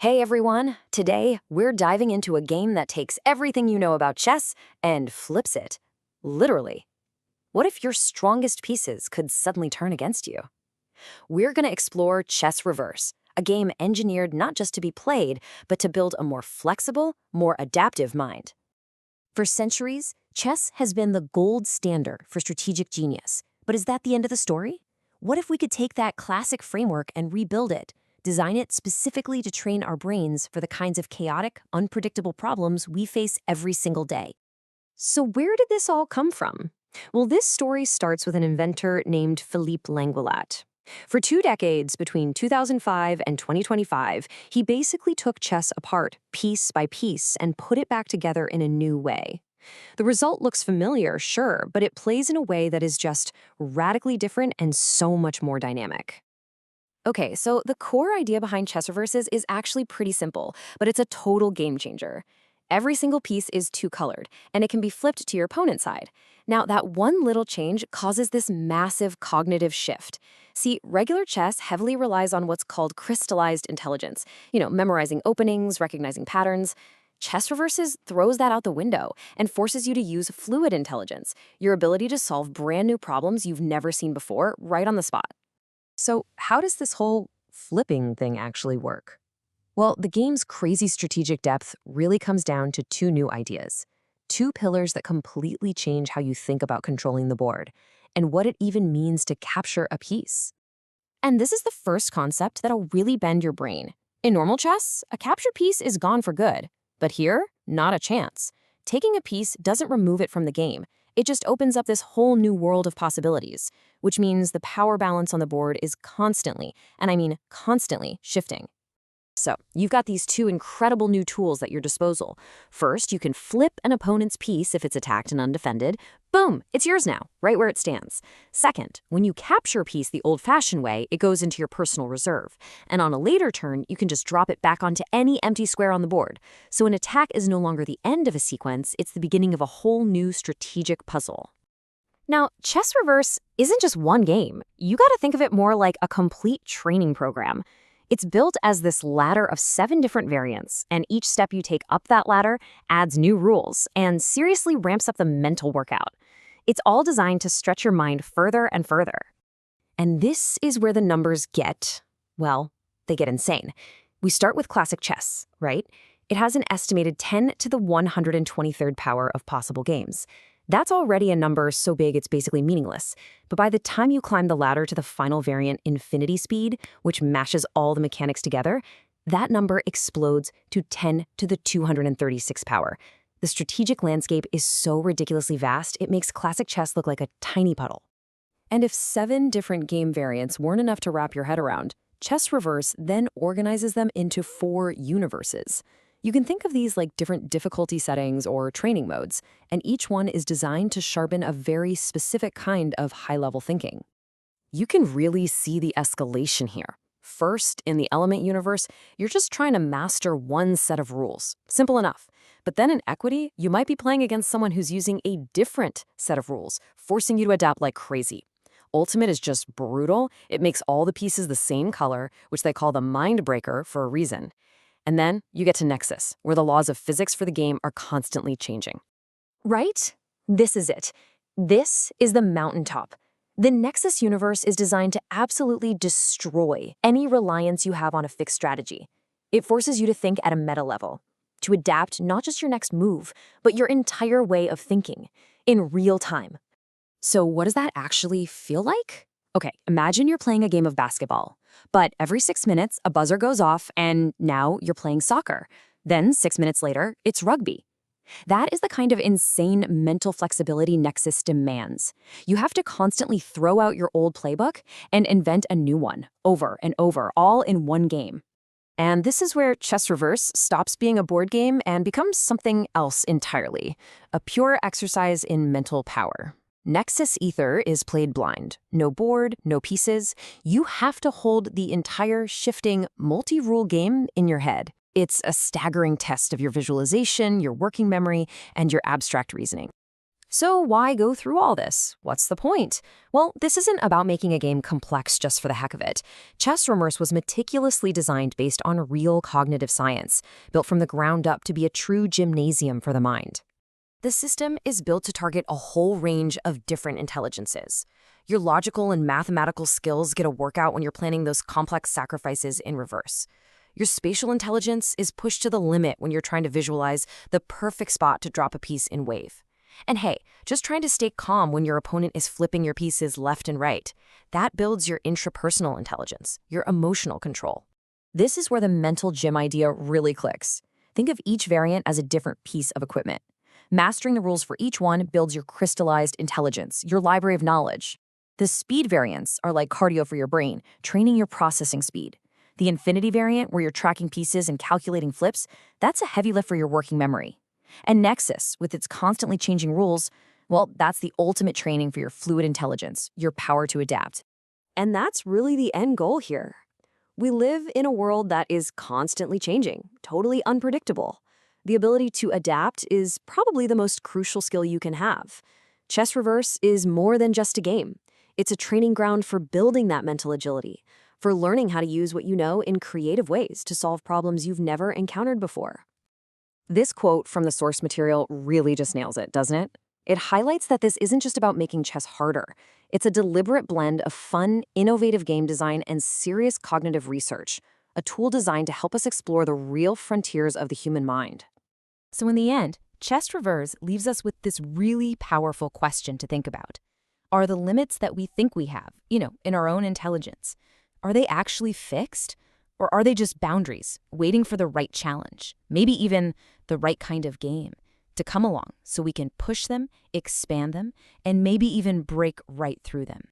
Hey everyone! Today, we're diving into a game that takes everything you know about chess and flips it. Literally. What if your strongest pieces could suddenly turn against you? We're going to explore chess-revers, a game engineered not just to be played, but to build a more flexible, more adaptive mind. For centuries, chess has been the gold standard for strategic genius. But is that the end of the story? What if we could take that classic framework and rebuild it? Design it specifically to train our brains for the kinds of chaotic, unpredictable problems we face every single day. So where did this all come from? Well, this story starts with an inventor named Philippe LANGUILLAT. For 2 decades, between 2005 and 2025, he basically took chess apart, piece by piece, and put it back together in a new way. The result looks familiar, sure, but it plays in a way that is just radically different and so much more dynamic. Okay, so the core idea behind chess reverses is actually pretty simple, but it's a total game changer. Every single piece is two-colored, and it can be flipped to your opponent's side. Now, that one little change causes this massive cognitive shift. See, regular chess heavily relies on what's called crystallized intelligence, memorizing openings, recognizing patterns. Chess reverses throws that out the window and forces you to use fluid intelligence, your ability to solve brand new problems you've never seen before, right on the spot. So how does this whole flipping thing actually work? Well, the game's crazy strategic depth really comes down to 2 new ideas. 2 pillars that completely change how you think about controlling the board, and what it even means to capture a piece. And this is the first concept that'll really bend your brain. In normal chess, a captured piece is gone for good. But here, not a chance. Taking a piece doesn't remove it from the game. It just opens up this whole new world of possibilities, which means the power balance on the board is constantly, and I mean constantly, shifting. So, you've got these 2 incredible new tools at your disposal. First, you can flip an opponent's piece if it's attacked and undefended. Boom, it's yours now, right where it stands. Second, when you capture a piece the old-fashioned way, it goes into your personal reserve. And on a later turn, you can just drop it back onto any empty square on the board. So an attack is no longer the end of a sequence, it's the beginning of a whole new strategic puzzle. Now, chess reverse isn't just one game. You gotta think of it more like a complete training program. It's built as this ladder of 7 different variants, and each step you take up that ladder adds new rules and seriously ramps up the mental workout. It's all designed to stretch your mind further and further. And this is where the numbers get, well, they get insane. We start with classic chess, right? It has an estimated 10 to the 123rd power of possible games. That's already a number so big it's basically meaningless. But by the time you climb the ladder to the final variant, infinity speed, which mashes all the mechanics together, that number explodes to 10 to the 236th power. The strategic landscape is so ridiculously vast, it makes classic chess look like a tiny puddle. And if 7 different game variants weren't enough to wrap your head around, chess reverse then organizes them into 4 universes. You can think of these like different difficulty settings or training modes, and each one is designed to sharpen a very specific kind of high-level thinking. You can really see the escalation here. First, in the element universe, you're just trying to master one set of rules. Simple enough. But then in equity, you might be playing against someone who's using a different set of rules, forcing you to adapt like crazy. Ultimate is just brutal. It makes all the pieces the same color, which they call the mind breaker for a reason. And then you get to Nexus, where the laws of physics for the game are constantly changing. Right? This is it. This is the mountaintop. The Nexus universe is designed to absolutely destroy any reliance you have on a fixed strategy. It forces you to think at a meta level, to adapt not just your next move, but your entire way of thinking, in real time. So what does that actually feel like? Okay, imagine you're playing a game of basketball. But every 6 minutes, a buzzer goes off, and now you're playing soccer. Then 6 minutes later, it's rugby. That is the kind of insane mental flexibility Nexus demands. You have to constantly throw out your old playbook and invent a new one, over and over, all in one game. And this is where chess reverse stops being a board game and becomes something else entirely, a pure exercise in mental power. Nexus Ether is played blind. No board, no pieces. You have to hold the entire shifting, multi-rule game in your head. It's a staggering test of your visualization, your working memory, and your abstract reasoning. So why go through all this? What's the point? Well, this isn't about making a game complex just for the heck of it. Chess-Revers was meticulously designed based on real cognitive science, built from the ground up to be a true gymnasium for the mind. The system is built to target a whole range of different intelligences. Your logical and mathematical skills get a workout when you're planning those complex sacrifices in reverse. Your spatial intelligence is pushed to the limit when you're trying to visualize the perfect spot to drop a piece in wave. And hey, just trying to stay calm when your opponent is flipping your pieces left and right. That builds your intrapersonal intelligence, your emotional control. This is where the mental gym idea really clicks. Think of each variant as a different piece of equipment. Mastering the rules for each one builds your crystallized intelligence, your library of knowledge. The speed variants are like cardio for your brain, training your processing speed. The infinity variant, where you're tracking pieces and calculating flips, that's a heavy lift for your working memory. And Nexus, with its constantly changing rules, well, that's the ultimate training for your fluid intelligence, your power to adapt. And that's really the end goal here. We live in a world that is constantly changing, totally unpredictable. The ability to adapt is probably the most crucial skill you can have. Chess-Revers is more than just a game. It's a training ground for building that mental agility, for learning how to use what you know in creative ways to solve problems you've never encountered before. This quote from the source material really just nails it, doesn't it? It highlights that this isn't just about making chess harder. It's a deliberate blend of fun, innovative game design and serious cognitive research, a tool designed to help us explore the real frontiers of the human mind. So in the end, Chess-Revers leaves us with this really powerful question to think about. Are the limits that we think we have, in our own intelligence, are they actually fixed? Or are they just boundaries, waiting for the right challenge, maybe even the right kind of game, to come along so we can push them, expand them, and maybe even break right through them?